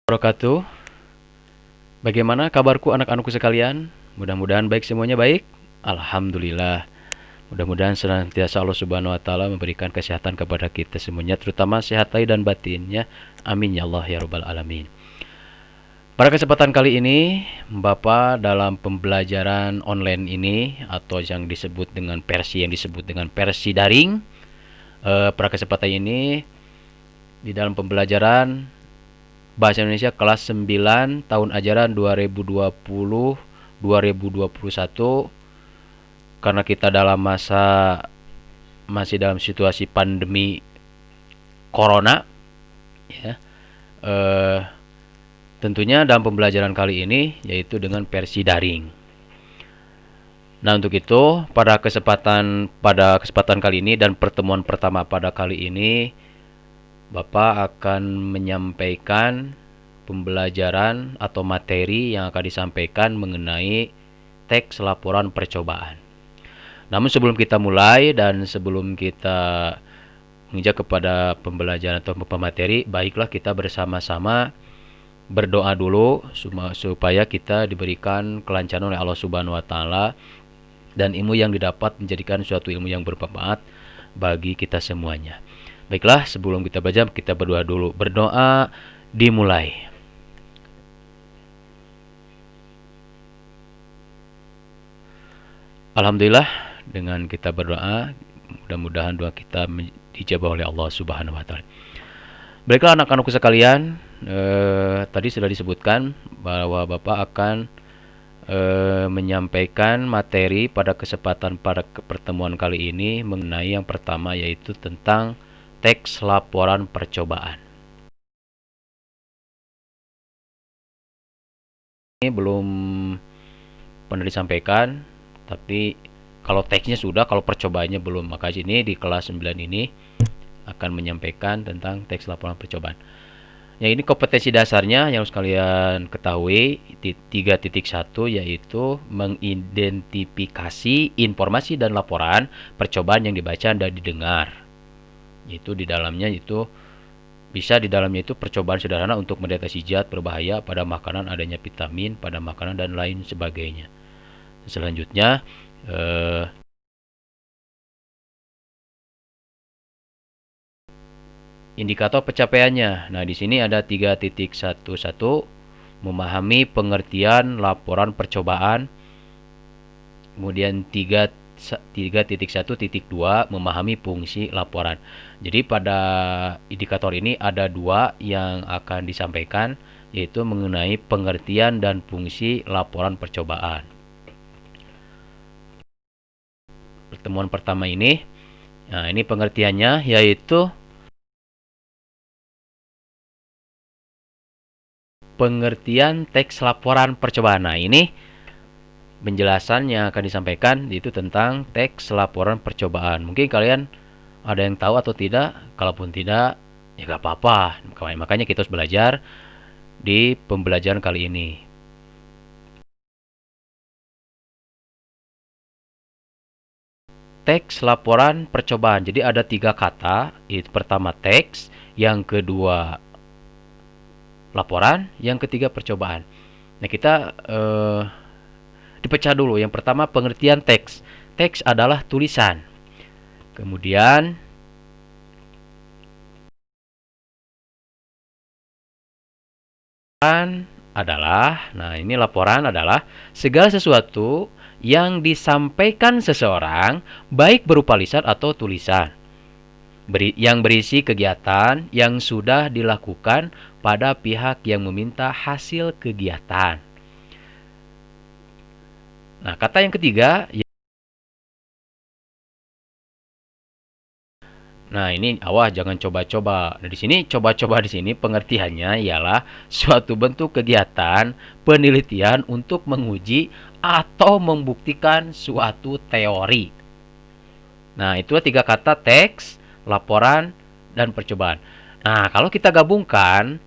Wabarakatuh. Bagaimana kabarku anak-anakku sekalian? Mudah-mudahan baik semuanya baik. Alhamdulillah. Mudah-mudahan senantiasa Allah Subhanahu wa taala memberikan kesehatan kepada kita semuanya, terutama sehat lahir dan batinnya. Amin ya Allah ya rabbal alamin. Pada kesempatan kali ini, Bapak dalam pembelajaran online ini atau yang disebut dengan versi daring, pada kesempatan ini di dalam pembelajaran Bahasa Indonesia kelas 9 tahun ajaran 2020-2021, karena kita masih dalam situasi pandemi corona ya. Tentunya dalam pembelajaran kali ini yaitu dengan versi daring. Nah, untuk itu pada kesempatan kali ini dan pertemuan pertama pada kali ini, Bapak akan menyampaikan pembelajaran atau materi yang akan disampaikan mengenai teks laporan percobaan. Namun sebelum kita mulai dan sebelum kita menginjak kepada pembelajaran atau pemateri, baiklah kita bersama-sama berdoa dulu supaya kita diberikan kelancaran oleh Allah Subhanahu wa taala dan ilmu yang didapat menjadikan suatu ilmu yang bermanfaat bagi kita semuanya. Baiklah, sebelum kita baca, kita berdoa dulu. Berdoa dimulai. Alhamdulillah, dengan kita berdoa, mudah-mudahan doa kita dijabah oleh Allah Subhanahu wa taala. Baiklah anak-anakku sekalian, tadi sudah disebutkan bahwa Bapak akan menyampaikan materi pada pertemuan kali ini mengenai yang pertama, yaitu tentang teks laporan percobaan. Ini belum pernah disampaikan, tapi kalau teksnya sudah, kalau percobaannya belum. Maka sini di kelas 9 ini akan menyampaikan tentang teks laporan percobaan. Yang ini kompetensi dasarnya yang harus kalian ketahui 3.1, yaitu mengidentifikasi informasi dan laporan percobaan yang dibaca dan didengar. Itu di dalamnya itu percobaan sederhana untuk mendeteksi zat berbahaya pada makanan, adanya vitamin pada makanan dan lain sebagainya. Selanjutnya indikator pencapaiannya. Nah, di sini ada 3.11, memahami pengertian laporan percobaan. Kemudian 3.1.2, memahami fungsi laporan. Jadi pada indikator ini ada dua yang akan disampaikan, yaitu mengenai pengertian dan fungsi laporan percobaan. Pertemuan pertama ini, nah ini pengertiannya, yaitu pengertian teks laporan percobaan. Nah, ini penjelasan yang akan disampaikan itu tentang teks laporan percobaan. Mungkin kalian ada yang tahu atau tidak. Kalaupun tidak, ya gak apa-apa. Makanya kita harus belajar di pembelajaran kali ini. Teks laporan percobaan. Jadi ada 3 kata. Itu pertama teks, yang kedua laporan, yang ketiga percobaan. Nah, kita dipecah dulu. Yang pertama pengertian teks. Teks adalah tulisan. Kemudian laporan adalah segala sesuatu yang disampaikan seseorang, baik berupa lisan atau tulisan, yang berisi kegiatan yang sudah dilakukan pada pihak yang meminta hasil kegiatan. Nah, kata yang ketiga, nah ini awas jangan coba-coba. Nah, di sini coba-coba di sini pengertiannya ialah suatu bentuk kegiatan penelitian untuk menguji atau membuktikan suatu teori. Nah, itu 3 kata: teks, laporan, dan percobaan. Nah, kalau kita gabungkan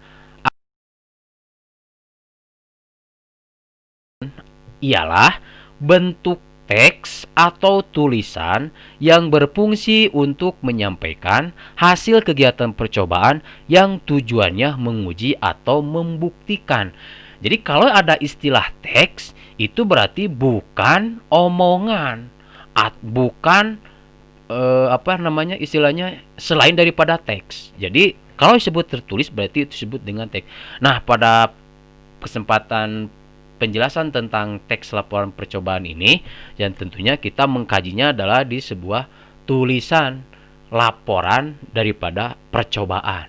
ialah bentuk teks atau tulisan yang berfungsi untuk menyampaikan hasil kegiatan percobaan yang tujuannya menguji atau membuktikan. Jadi kalau ada istilah teks, itu berarti bukan omongan, bukan apa namanya istilahnya selain daripada teks. Jadi kalau disebut tertulis berarti itu disebut dengan teks. Nah, pada kesempatan penjelasan tentang teks laporan percobaan ini, yang tentunya kita mengkajinya adalah di sebuah tulisan laporan daripada percobaan.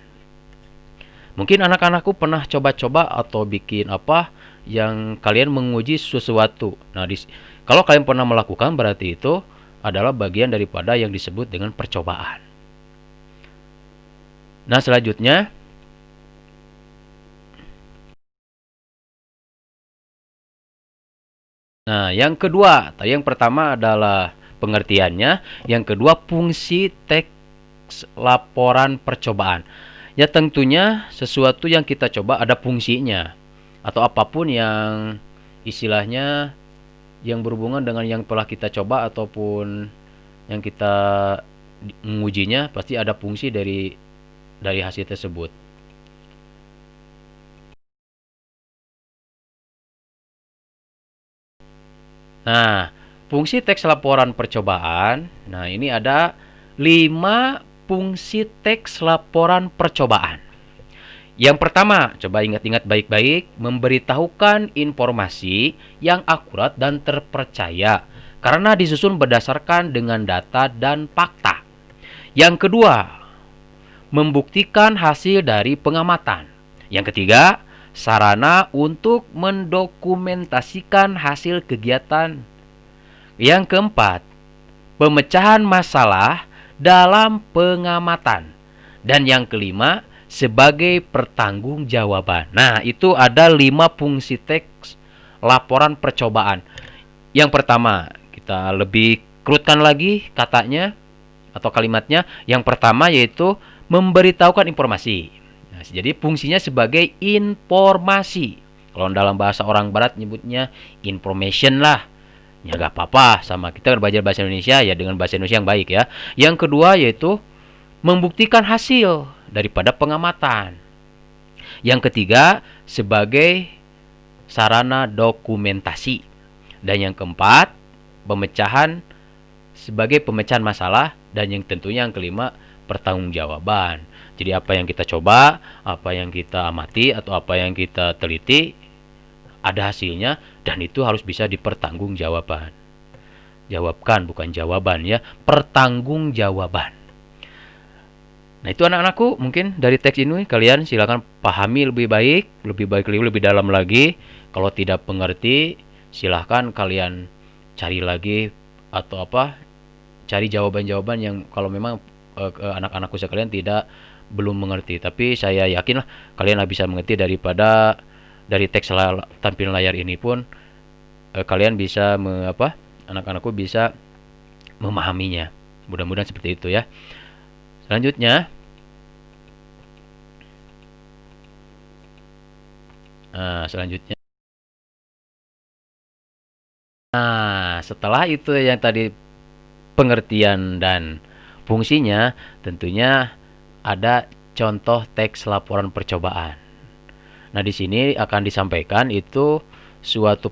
Mungkin anak-anakku pernah coba-coba atau bikin apa yang kalian menguji sesuatu. Nah, kalau kalian pernah melakukan berarti itu adalah bagian daripada yang disebut dengan percobaan. Nah, selanjutnya yang kedua, tadi yang pertama adalah pengertiannya, yang kedua fungsi teks laporan percobaan. Ya tentunya sesuatu yang kita coba ada fungsinya, atau apapun yang istilahnya yang berhubungan dengan yang telah kita coba ataupun yang kita mengujinya pasti ada fungsi dari hasil tersebut. Nah, fungsi teks laporan percobaan. Nah, ini ada 5 fungsi teks laporan percobaan. Yang pertama, coba ingat-ingat baik-baik, memberitahukan informasi yang akurat dan terpercaya karena disusun berdasarkan dengan data dan fakta. Yang kedua, membuktikan hasil dari pengamatan. Yang ketiga, sarana untuk mendokumentasikan hasil kegiatan. Yang keempat, pemecahan masalah dalam pengamatan. Dan yang kelima, sebagai pertanggungjawaban. Nah, itu ada 5 fungsi teks laporan percobaan. Yang pertama, kita lebih kerutkan lagi katanya atau kalimatnya. Yang pertama yaitu memberitahukan informasi. Nah, jadi fungsinya sebagai informasi. Kalau dalam bahasa orang barat nyebutnya information lah. Ya gak apa-apa, sama kita belajar bahasa Indonesia ya dengan bahasa Indonesia yang baik ya. Yang kedua yaitu membuktikan hasil daripada pengamatan. Yang ketiga sebagai sarana dokumentasi. Dan yang keempat pemecahan sebagai pemecahan masalah. Dan yang tentunya yang kelima pertanggungjawaban. Jadi apa yang kita coba, apa yang kita amati atau apa yang kita teliti ada hasilnya dan itu harus bisa dipertanggungjawabkan. Jawabkan bukan jawaban ya, pertanggungjawaban. Nah, itu anak-anakku mungkin dari teks ini kalian silakan pahami lebih baik, lebih dalam lagi. Kalau tidak mengerti, silahkan kalian cari lagi atau apa? Cari jawaban-jawaban yang kalau memang anak-anakku sekalian belum mengerti. Tapi saya yakin lah kalian bisa mengerti dari teks tampilan layar ini pun kalian bisa anak-anakku bisa memahaminya. Mudah-mudahan seperti itu ya. Selanjutnya, setelah itu yang tadi pengertian dan fungsinya, tentunya ada contoh teks laporan percobaan. Nah, di sini akan disampaikan itu sesuatu.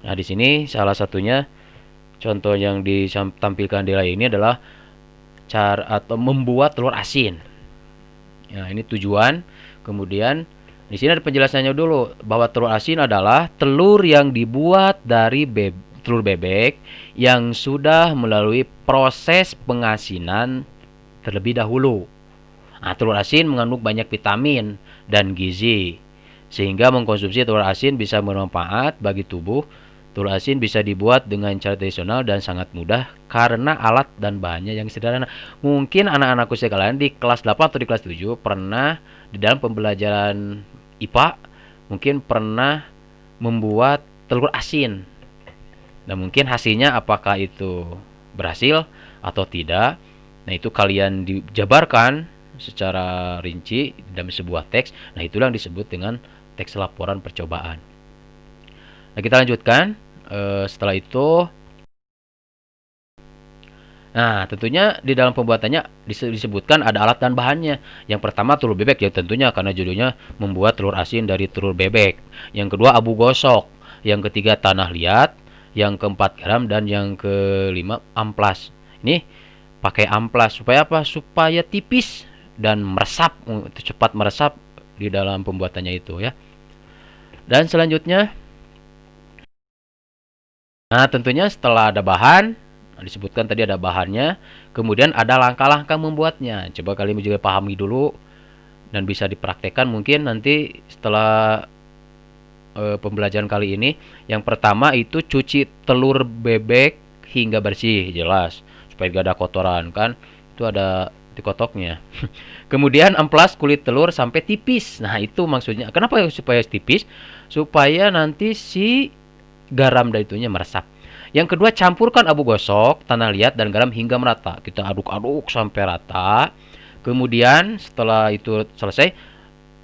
Nah, di sini salah satunya contoh yang ditampilkan di layar ini adalah cara atau membuat telur asin. Nah, ini tujuan. Kemudian di sini ada penjelasannya dulu bahwa telur asin adalah telur yang dibuat dari telur bebek yang sudah melalui proses pengasinan terlebih dahulu. Nah, telur asin mengandung banyak vitamin dan gizi sehingga mengkonsumsi telur asin bisa bermanfaat bagi tubuh. Telur asin bisa dibuat dengan cara tradisional dan sangat mudah karena alat dan bahannya yang sederhana. Mungkin anak-anakku sekalian di kelas 8 atau di kelas 7 pernah di dalam pembelajaran IPA mungkin pernah membuat telur asin. Dan mungkin hasilnya apakah itu berhasil atau tidak. Nah, itu kalian dijabarkan secara rinci dalam sebuah teks. Nah, itulah yang disebut dengan teks laporan percobaan. Nah, kita lanjutkan. Setelah itu, nah tentunya di dalam pembuatannya disebutkan ada alat dan bahannya. Yang pertama telur bebek ya tentunya karena judulnya membuat telur asin dari telur bebek. Yang kedua abu gosok. Yang ketiga tanah liat. Yang keempat garam dan yang kelima amplas. Ini pakai amplas supaya apa? Supaya tipis dan meresap, cepat meresap di dalam pembuatannya itu ya. Dan selanjutnya, nah tentunya setelah ada bahan, disebutkan tadi ada bahannya, kemudian ada langkah-langkah membuatnya. Coba kalian juga pahami dulu dan bisa dipraktekkan mungkin nanti setelah pembelajaran kali ini. Yang pertama itu cuci telur bebek hingga bersih, jelas supaya gak ada kotoran kan. Itu ada dikotoknya. Kemudian amplas kulit telur sampai tipis. Nah, itu maksudnya. Kenapa supaya tipis? Supaya nanti si garam dan itunya meresap. Yang kedua, campurkan abu gosok, tanah liat dan garam hingga merata. Kita aduk-aduk sampai rata. Kemudian setelah itu selesai,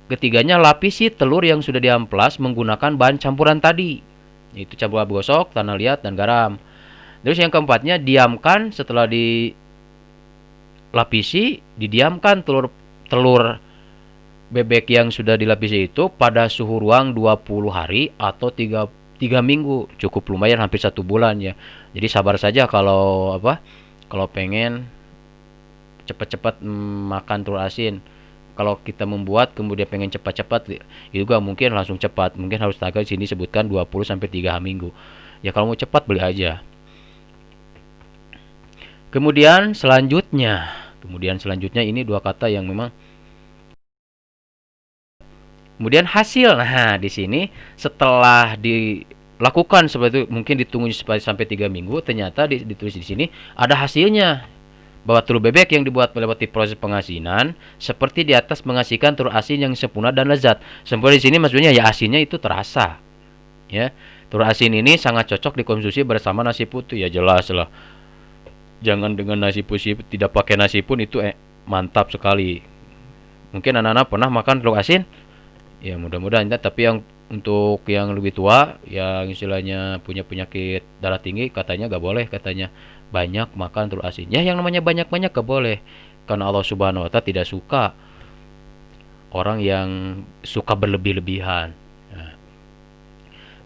ketiganya lapisi telur yang sudah diamplas menggunakan bahan campuran tadi. Itu campur abu gosok, tanah liat dan garam. Terus yang keempatnya, diamkan setelah dilapisi, didiamkan telur bebek yang sudah dilapisi itu pada suhu ruang 20 hari atau 3 minggu. Cukup lumayan hampir 1 bulan ya. Jadi sabar saja kalau kalau pengen cepat-cepat makan telur asin. Kalau kita membuat kemudian pengen cepat-cepat juga mungkin langsung cepat. Mungkin harus tanggal sini sebutkan 20 sampai 3 minggu. Ya kalau mau cepat beli aja. Kemudian selanjutnya ini dua kata yang memang kemudian hasil. Nah, di sini setelah dilakukan seperti itu mungkin ditunggu sampai 3 minggu, ternyata ditulis di sini ada hasilnya. Bahwa telur bebek yang dibuat melewati proses pengasinan seperti di atas mengasihkan telur asin yang sempurna dan lezat. Sempurna di sini maksudnya ya asinnya itu terasa. Ya. Telur asin ini sangat cocok dikonsumsi bersama nasi putih ya jelas lah. Jangan dengan nasi putih, tidak pakai nasi pun itu mantap sekali. Mungkin anak-anak pernah makan telur asin? Ya mudah-mudahan ya, tapi yang untuk yang lebih tua yang istilahnya punya penyakit darah tinggi katanya gak boleh katanya banyak makan telur asin. Ya yang namanya banyak-banyak gak boleh. Karena Allah Subhanahu wa taala tidak suka orang yang suka berlebih-lebihan. Nah,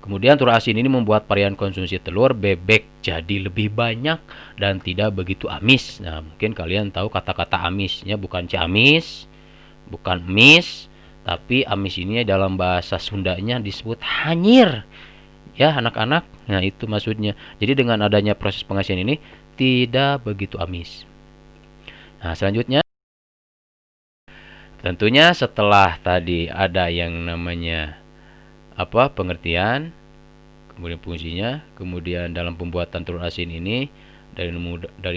kemudian telur asin ini membuat varian konsumsi telur bebek jadi lebih banyak dan tidak begitu amis. Nah, mungkin kalian tahu kata-kata amisnya bukan ciamis, bukan mis, tapi amis ini dalam bahasa Sundanya disebut hanyir. Ya anak-anak, nah itu maksudnya. Jadi dengan adanya proses pengasihan ini tidak begitu amis. Nah selanjutnya, tentunya setelah tadi ada yang namanya pengertian, kemudian fungsinya, kemudian dalam pembuatan telur asin ini dari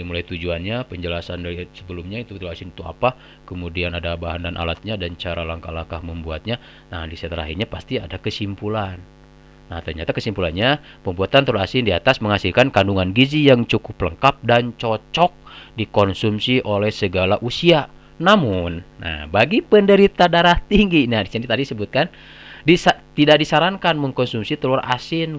mulai tujuannya, penjelasan dari sebelumnya itu telur asin itu apa, kemudian ada bahan dan alatnya dan cara langkah-langkah membuatnya. Nah di setelahnya pasti ada kesimpulan. Nah ternyata kesimpulannya pembuatan telur asin di atas menghasilkan kandungan gizi yang cukup lengkap dan cocok dikonsumsi oleh segala usia. Namun, nah bagi penderita darah tinggi, nah di sini tadi sebutkan tidak disarankan mengkonsumsi telur asin.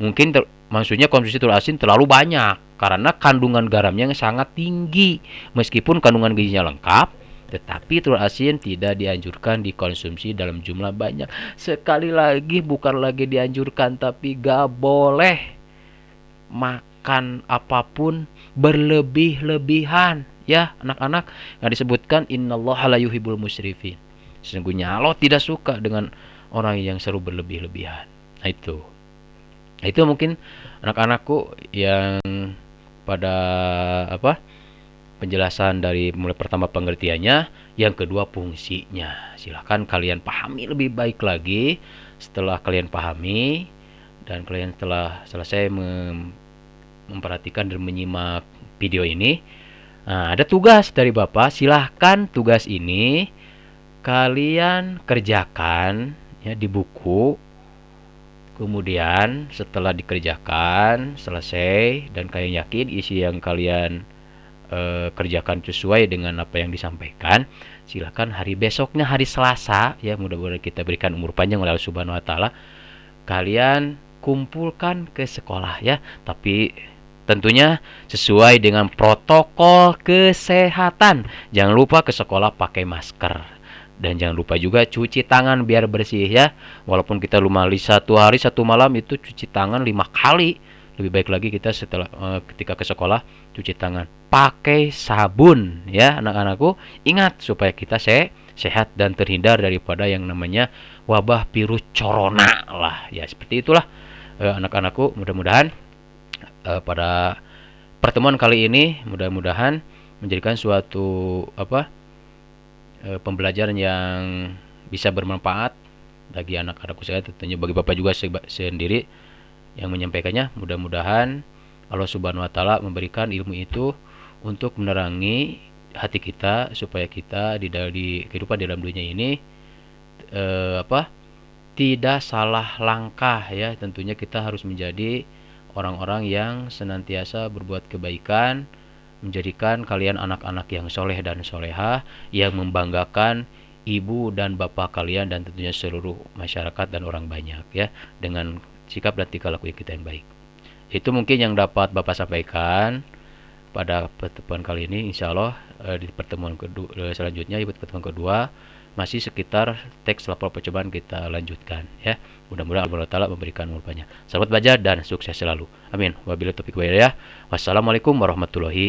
Mungkin maksudnya konsumsi telur asin terlalu banyak karena kandungan garamnya yang sangat tinggi. Meskipun kandungan gizinya lengkap, tetapi telur asin tidak dianjurkan dikonsumsi dalam jumlah banyak. Sekali lagi bukan lagi dianjurkan tapi gak boleh makan apapun berlebih-lebihan. Ya anak-anak, yang disebutkan innallaha la yuhibbul musrifin. Sesungguhnya Allah tidak suka dengan orang yang selalu berlebih-lebihan. Nah itu mungkin anak-anakku yang pada penjelasan dari mulai pertama pengertiannya, yang kedua fungsinya. Silahkan kalian pahami lebih baik lagi. Setelah kalian pahami dan kalian telah selesai memperhatikan dan menyimak video ini, nah, ada tugas dari Bapak. Silahkan tugas ini kalian kerjakan ya di buku. Kemudian setelah dikerjakan selesai dan kalian yakin isi yang kalian kerjakan sesuai dengan apa yang disampaikan, silakan hari besoknya hari Selasa ya, mudah-mudahan kita berikan umur panjang oleh Allah Subhanahu wa taala, kalian kumpulkan ke sekolah ya, tapi tentunya sesuai dengan protokol kesehatan. Jangan lupa ke sekolah pakai masker. Dan jangan lupa juga cuci tangan biar bersih ya. Walaupun kita lumali satu hari satu malam itu cuci tangan 5 kali. Lebih baik lagi kita setelah ketika ke sekolah cuci tangan pakai sabun ya anak-anakku. Ingat supaya kita sehat dan terhindar daripada yang namanya wabah virus corona lah ya, seperti itulah anak-anakku. Mudah-mudahan pada pertemuan kali ini mudah-mudahan menjadikan suatu pembelajaran yang bisa bermanfaat bagi anak-anakku saya, tentunya bagi Bapak juga sendiri yang menyampaikannya. Mudah-mudahan Allah Subhanahu wa taala memberikan ilmu itu untuk menerangi hati kita supaya kita di kehidupan di dalam dunia ini tidak salah langkah ya. Tentunya kita harus menjadi orang-orang yang senantiasa berbuat kebaikan, menjadikan kalian anak-anak yang soleh dan solehah, yang membanggakan ibu dan bapak kalian dan tentunya seluruh masyarakat dan orang banyak ya, dengan sikap dan tingkah laku kita yang baik. Itu mungkin yang dapat Bapak sampaikan pada pertemuan kali ini. Insya Allah di pertemuan selanjutnya, di pertemuan kedua masih sekitar teks lapor percobaan kita lanjutkan ya. Mudah-mudahan Allah Ta'ala memberikan manfaatnya. Selamat belajar dan sukses selalu. Amin. Wabillahi taufiq wal hidayah. Wassalamualaikum warahmatullahi